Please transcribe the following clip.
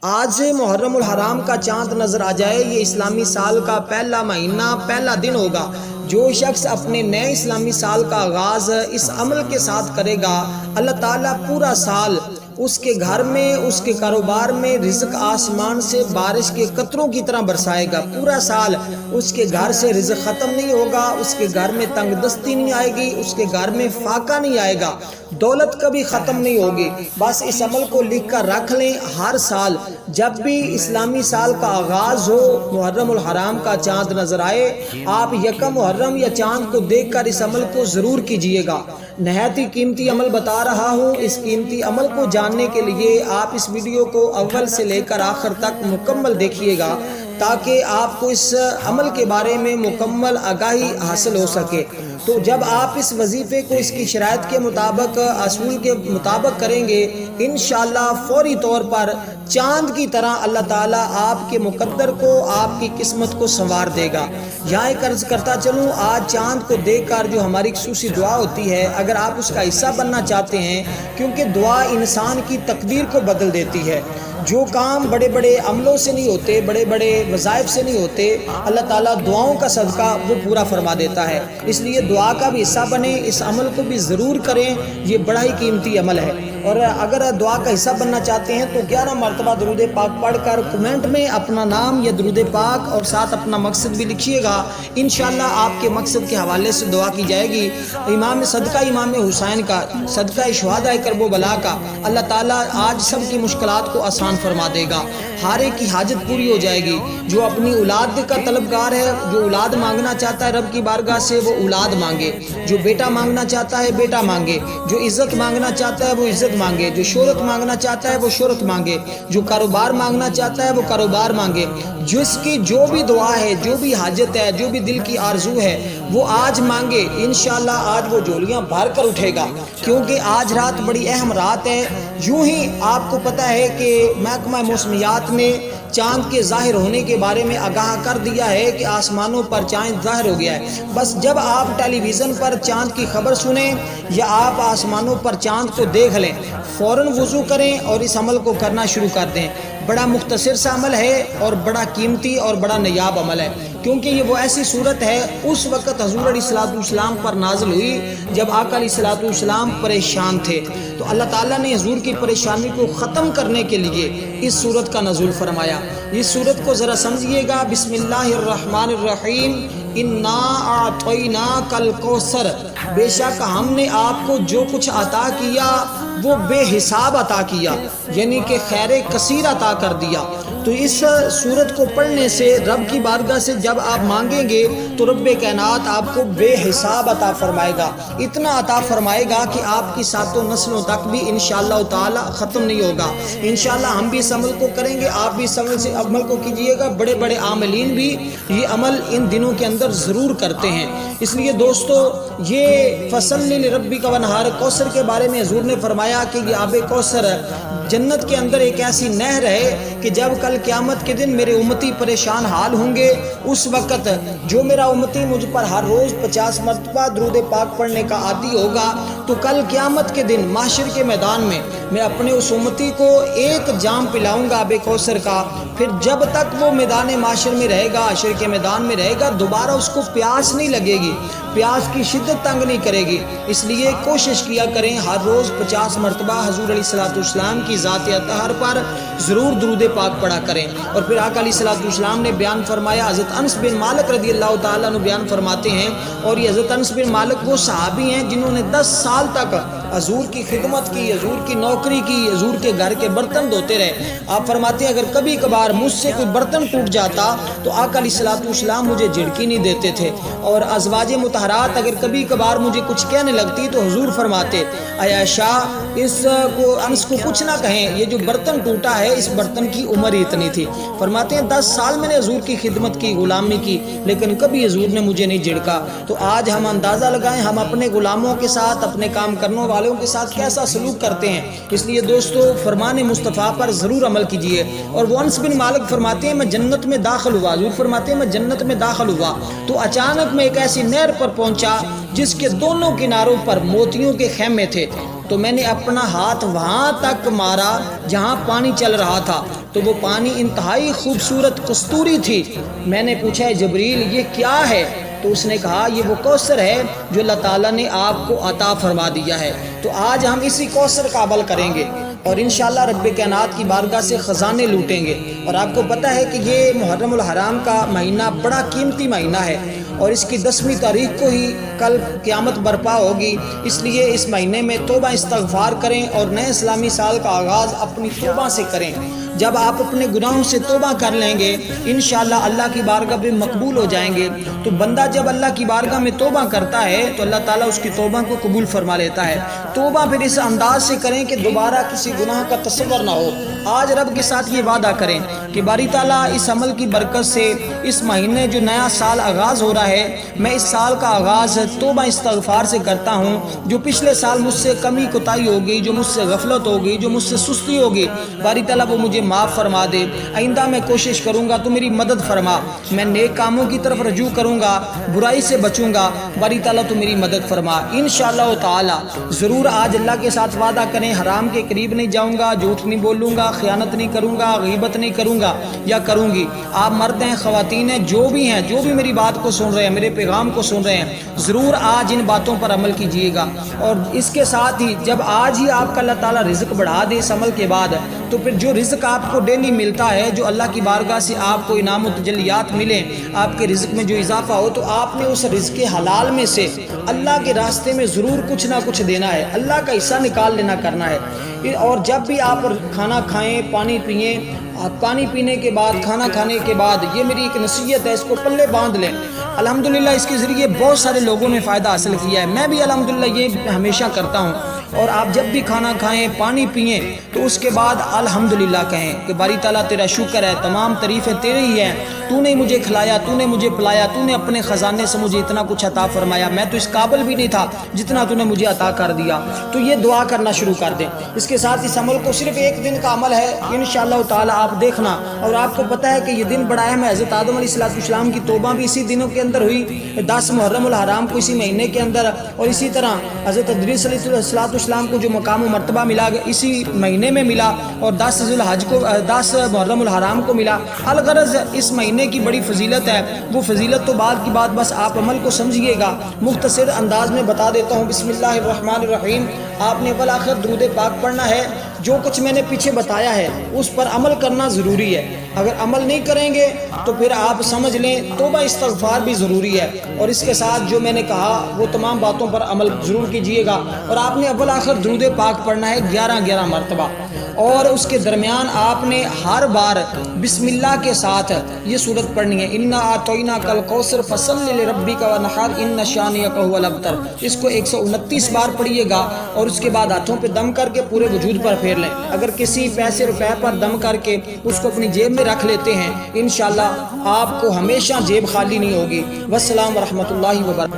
آج محرم الحرام کا چاند نظر آ جائے، یہ اسلامی سال کا پہلا مہینہ، پہلا دن ہوگا۔ جو شخص اپنے نئے اسلامی سال کا آغاز اس عمل کے ساتھ کرے گا، اللہ تعالیٰ پورا سال اس کے گھر میں، اس کے کاروبار میں رزق آسمان سے بارش کے قطروں کی طرح برسائے گا۔ پورا سال اس کے گھر سے رزق ختم نہیں ہوگا، اس کے گھر میں تنگ دستی نہیں آئے گی، اس کے گھر میں فاقہ نہیں آئے گا، دولت کبھی ختم نہیں ہوگی۔ بس اس عمل کو لکھ کر رکھ لیں، ہر سال جب بھی اسلامی سال کا آغاز ہو، محرم الحرام کا چاند نظر آئے، آپ یکم محرم یا چاند کو دیکھ کر اس عمل کو ضرور کیجئے گا۔ نہایت ہی قیمتی عمل بتا رہا ہوں، اس قیمتی عمل کو جاننے کے لیے آپ اس ویڈیو کو اول سے لے کر آخر تک مکمل دیکھیے گا، تاکہ آپ کو اس عمل کے بارے میں مکمل آگاہی حاصل ہو سکے۔ تو جب آپ اس وظیفے کو اس کی شرائط کے مطابق، اصول کے مطابق کریں گے، انشاءاللہ فوری طور پر چاند کی طرح اللہ تعالیٰ آپ کے مقدر کو، آپ کی قسمت کو سنوار دے گا۔ یہاں ایک عرض کرتا چلوں، آج چاند کو دیکھ کر جو ہماری خصوصی دعا ہوتی ہے، اگر آپ اس کا حصہ بننا چاہتے ہیں، کیونکہ دعا انسان کی تقدیر کو بدل دیتی ہے۔ جو کام بڑے بڑے عملوں سے نہیں ہوتے، بڑے بڑے وظائف سے نہیں ہوتے، اللہ تعالیٰ دعاؤں کا صدقہ وہ پورا فرما دیتا ہے۔ اس لیے دعا کا بھی حصہ بنیں، اس عمل کو بھی ضرور کریں، یہ بڑا ہی قیمتی عمل ہے۔ اور اگر دعا کا حصہ بننا چاہتے ہیں تو 11 مرتبہ درود پاک پڑھ کر کمنٹ میں اپنا نام یا درود پاک اور ساتھ اپنا مقصد بھی لکھیے گا۔ انشاءاللہ آپ کے مقصد کے حوالے سے دعا کی جائے گی۔ صدقہ امام حسین کا، صدقہ شہداء کرب و بلا کا، اللہ تعالیٰ آج سب کی مشکلات کو آسان فرما دے گا، ہر ایک کی حاجت پوری ہو جائے گی۔ جو اپنی اولاد کا طلبگار ہے، جو اولاد مانگنا چاہتا ہے رب کی بارگاہ سے، وہ اولاد مانگے۔ جو بیٹا مانگنا چاہتا ہے بیٹا مانگے، جو عزت مانگنا چاہتا ہے وہ عزت مانگے، جو شہرت مانگنا چاہتا ہے وہ شہرت مانگے، جو کاروبار مانگنا چاہتا ہے وہ کاروبار مانگے۔ جس کی جو بھی دعا ہے، جو بھی حاجت ہے، جو بھی دل کی آرزو ہے، وہ آج مانگے، انشاءاللہ آج وہ جھولیاں بھر کر اٹھے گا، کیونکہ آج رات بڑی اہم رات ہے۔ یوں ہی آپ کو پتہ ہے کہ محکمہ موسمیات نے چاند کے ظاہر ہونے کے بارے میں آگاہ کر دیا ہے کہ آسمانوں پر چاند ظاہر ہو گیا ہے۔ بس جب آپ ٹیلی ویژن پر چاند کی خبر سنیں یا آپ آسمانوں پر چاند کو دیکھ لیں، فوراً وضو کریں اور اس عمل کو کرنا شروع کر دیں۔ بڑا مختصر سا عمل ہے اور بڑا قیمتی اور بڑا نایاب عمل ہے، کیونکہ یہ وہ ایسی صورت ہے اس وقت حضور علیہ السلام پر نازل ہوئی جب آقا علیہ السلام پریشان تھے، تو اللہ تعالیٰ نے حضور کی پریشانی کو ختم کرنے کے لیے اس صورت کا نزول فرمایا۔ اس صورت کو ذرا سمجھیے گا۔ بسم اللہ الرحمن الرحیم، انا اعطیناک الکوثر، بے شک ہم نے آپ کو جو کچھ عطا کیا وہ بے حساب عطا کیا، یعنی کہ خیر کثیر عطا کر دیا۔ تو اس صورت کو پڑھنے سے رب کی بارگاہ سے جب آپ مانگیں گے تو رب کائنات آپ کو بے حساب عطا فرمائے گا، اتنا عطا فرمائے گا کہ آپ کی ساتوں نسلوں تک بھی انشاءاللہ تعالی ختم نہیں ہوگا۔ انشاءاللہ ہم بھی اس عمل کو کریں گے، آپ بھی اس عمل کو کیجئے گا۔ بڑے بڑے عاملین بھی یہ عمل ان دنوں کے اندر ضرور کرتے ہیں۔ اس لیے دوستو، یہ فصلی لربک وانحر، کوثر کے بارے میں حضور نے فرمایا کہ یہ آب کوثر جنت کے اندر ایک ایسی نہر ہے کہ جب کل قیامت کے دن میرے امتی پریشان حال ہوں گے، اس وقت جو میرا امتی مجھ پر ہر روز 50 مرتبہ درود پاک پڑھنے کا عادی ہوگا، تو کل قیامت کے دن محشر کے میدان میں میں اپنے اس امتی کو ایک جام پلاؤں گا آب کوثر کا، پھر جب تک وہ میدان محشر میں رہے گا، حشر کے میدان میں رہے گا، دوبارہ اس کو پیاس نہیں لگے گی، پیاس کی شدت تنگ نہیں کرے گی۔ اس لیے کوشش کیا کریں ہر روز 50 مرتبہ حضور علیہ السلام کی ذات اطہر پر ضرور درود پاک پڑھا کریں۔ اور پھر آقا علیہ السلام نے بیان فرمایا، حضرت انس بن مالک رضی اللہ تعالیٰ عنہ بیان فرماتے ہیں، اور یہ حضرت انس بن مالک وہ صحابی ہیں جنہوں نے 10 سال تک حضور کی خدمت کی، حضور کی نوکری کی، حضور کے گھر کے برتن دھوتے رہے۔ آپ فرماتے ہیں اگر کبھی کبھار مجھ سے کوئی برتن ٹوٹ جاتا تو آقا علیہ السلام مجھے جھڑکی نہیں دیتے تھے، اور ازواج مطہرات اگر کبھی کبھار مجھے کچھ کہنے لگتی تو حضور فرماتے، اے عائشہ اس کو انس کو کچھ نہ کہیں، یہ جو برتن ٹوٹا ہے اس برتن کی عمر ہی اتنی تھی۔ فرماتے ہیں 10 سال میں نے حضور کی خدمت کی، غلامی کی، لیکن کبھی حضور نے مجھے نہیں جھڑکا۔ تو آج ہم اندازہ لگائیں ہم اپنے غلاموں کے ساتھ، اپنے کام کرنے والوں کے ساتھ کیسا سلوک کرتے ہیں۔ اس لیے دوستو، فرمان مصطفیٰ پر ضرور عمل کیجئے۔ اور وہ انس بن مالک فرماتے ہیں میں جنت میں داخل ہوا، حضور فرماتے ہیں میں جنت میں داخل ہوا تو اچانک میں ایک ایسی نہر پر پہنچا جس کے دونوں کناروں پر موتیوں کے خیمے تھے، تو میں نے اپنا ہاتھ وہاں تک مارا جہاں پانی چل رہا تھا، تو وہ پانی انتہائی خوبصورت کستوری تھی۔ میں نے پوچھا ہے جبریل یہ کیا ہے؟ تو اس نے کہا یہ وہ کوثر ہے جو اللہ تعالیٰ نے آپ کو عطا فرما دیا ہے۔ تو آج ہم اسی کوثر کا عمل کریں گے اور انشاءاللہ رب کائنات کی بارگاہ سے خزانے لوٹیں گے۔ اور آپ کو پتہ ہے کہ یہ محرم الحرام کا مہینہ بڑا قیمتی مہینہ ہے اور اس کی 10ویں تاریخ کو ہی کل قیامت برپا ہوگی، اس لیے اس مہینے میں توبہ استغفار کریں اور نئے اسلامی سال کا آغاز اپنی توبہ سے کریں۔ جب آپ اپنے گناہوں سے توبہ کر لیں گے انشاءاللہ اللہ کی بارگاہ میں مقبول ہو جائیں گے۔ تو بندہ جب اللہ کی بارگاہ میں توبہ کرتا ہے تو اللہ تعالیٰ اس کی توبہ کو قبول فرما لیتا ہے۔ توبہ پھر اس انداز سے کریں کہ دوبارہ کسی گناہ کا تصور نہ ہو۔ آج رب کے ساتھ یہ وعدہ کریں کہ باری تعالیٰ اس عمل کی برکت سے اس مہینے جو نیا سال آغاز ہو رہا ہے، میں اس سال کا آغاز توبہ استغفار سے کرتا ہوں۔ جو پچھلے سال مجھ سے کمی کوتاہی ہوگی، جو مجھ سے غفلت ہوگی، جو مجھ سے سستی ہوگی، باری تعالیٰ وہ مجھے معاف فرما دے۔ آئندہ میں کوشش کروں گا تو میری مدد فرما، میں نیک کاموں کی طرف رجوع کروں گا، برائی سے بچوں گا، باری تعالیٰ تو میری مدد فرما انشاءاللہ تعالیٰ۔ ضرور آج اللہ کے ساتھ وعدہ کریں حرام کے قریب نہیں جاؤں گا، جھوٹ نہیں بولوں گا، خیانت نہیں کروں گا، غیبت نہیں کروں گا یا کروں گی۔ آپ مرد ہیں، خواتین ہیں، جو بھی میری بات کو سن رہے ہیں، میرے پیغام کو سن رہے ہیں، ضرور آج ان باتوں پر عمل کیجئے گا۔ اور اس کے ساتھ ہی جب آج ہی آپ کا اللہ تعالیٰ رزق بڑھا دے اس عمل کے بعد، تو پھر جو رزق آپ کو ڈیلی ملتا ہے، جو اللہ کی بارگاہ سے آپ کو انعام و تجلیات ملیں، آپ کے رزق میں جو اضافہ ہو، تو آپ نے اس رزق حلال میں سے اللہ کے راستے میں ضرور کچھ نہ کچھ دینا ہے، اللہ کا حصہ نکال لینا کرنا ہے۔ اور جب بھی آپ کھانا کھائیں، پانی پئیں، پانی پینے کے بعد، کھانا کھانے کے بعد، یہ میری ایک نصیحت ہے، اس کو پلے باندھ لیں۔ الحمدللہ اس کے ذریعے بہت سارے لوگوں نے فائدہ حاصل کیا ہے، میں بھی الحمدللہ یہ ہمیشہ کرتا ہوں۔ اور آپ جب بھی کھانا کھائیں، پانی پئیں، تو اس کے بعد الحمدللہ کہیں کہ باری تعالیٰ تیرا شکر ہے، تمام تعریفیں تیرے ہی ہیں، تو نے مجھے کھلایا، تو نے مجھے پلایا، تو نے اپنے خزانے سے مجھے اتنا کچھ عطا فرمایا، میں تو اس قابل بھی نہیں تھا جتنا تو نے مجھے عطا کر دیا۔ تو یہ دعا کرنا شروع کر دیں۔ اس کے ساتھ اس عمل کو صرف ایک دن کا عمل ہے انشاءاللہ تعالیٰ، آپ دیکھنا۔ اور آپ کو پتہ ہے کہ یہ دن بڑا اہم ہے، حضرت آدم علیہ السلام کی توبہ بھی اسی دنوں کے اندر ہوئی، 10 محرم الحرام کو اسی مہینے کے اندر، اور اسی طرح حضرت ادریس علیہ السلام کو جو مقام و مرتبہ ملا اسی مہینے میں ملا، اور 10 ذوالحج کو 10 محرم الحرام کو ملا۔ الغرض اس مہینے کی بڑی فضیلت ہے، وہ فضیلت تو بعد کی بات، بس آپ عمل کو سمجھیے گا۔ مختصر انداز میں بتا دیتا ہوں۔ بسم اللہ الرحمن الرحیم۔ آپ نے اول آخر درود پاک پڑھنا ہے۔ جو کچھ میں نے پیچھے بتایا ہے اس پر عمل کرنا ضروری ہے، اگر عمل نہیں کریں گے تو پھر آپ سمجھ لیں توبہ استغفار بھی ضروری ہے۔ اور اس کے ساتھ جو میں نے کہا وہ تمام باتوں پر عمل ضرور کیجئے گا۔ اور آپ نے اول آخر درود پاک پڑھنا ہے 11 مرتبہ، اور اس کے درمیان آپ نے ہر بار بسم اللہ کے ساتھ یہ سورت پڑھنی ہے، انا اعطیناک الکوثر فصلی لربک وانحر ان شانئک هو الابتر۔ اس کو 129 بار پڑھیے گا، اور اس کے بعد ہاتھوں پہ دم کر کے پورے وجود پر پھیر لیں۔ اگر کسی پیسے روپے پر دم کر کے اس کو اپنی جیب میں رکھ لیتے ہیں، انشاءاللہ آپ کو ہمیشہ جیب خالی نہیں ہوگی۔ والسلام ورحمۃ اللہ وبرکاتہ۔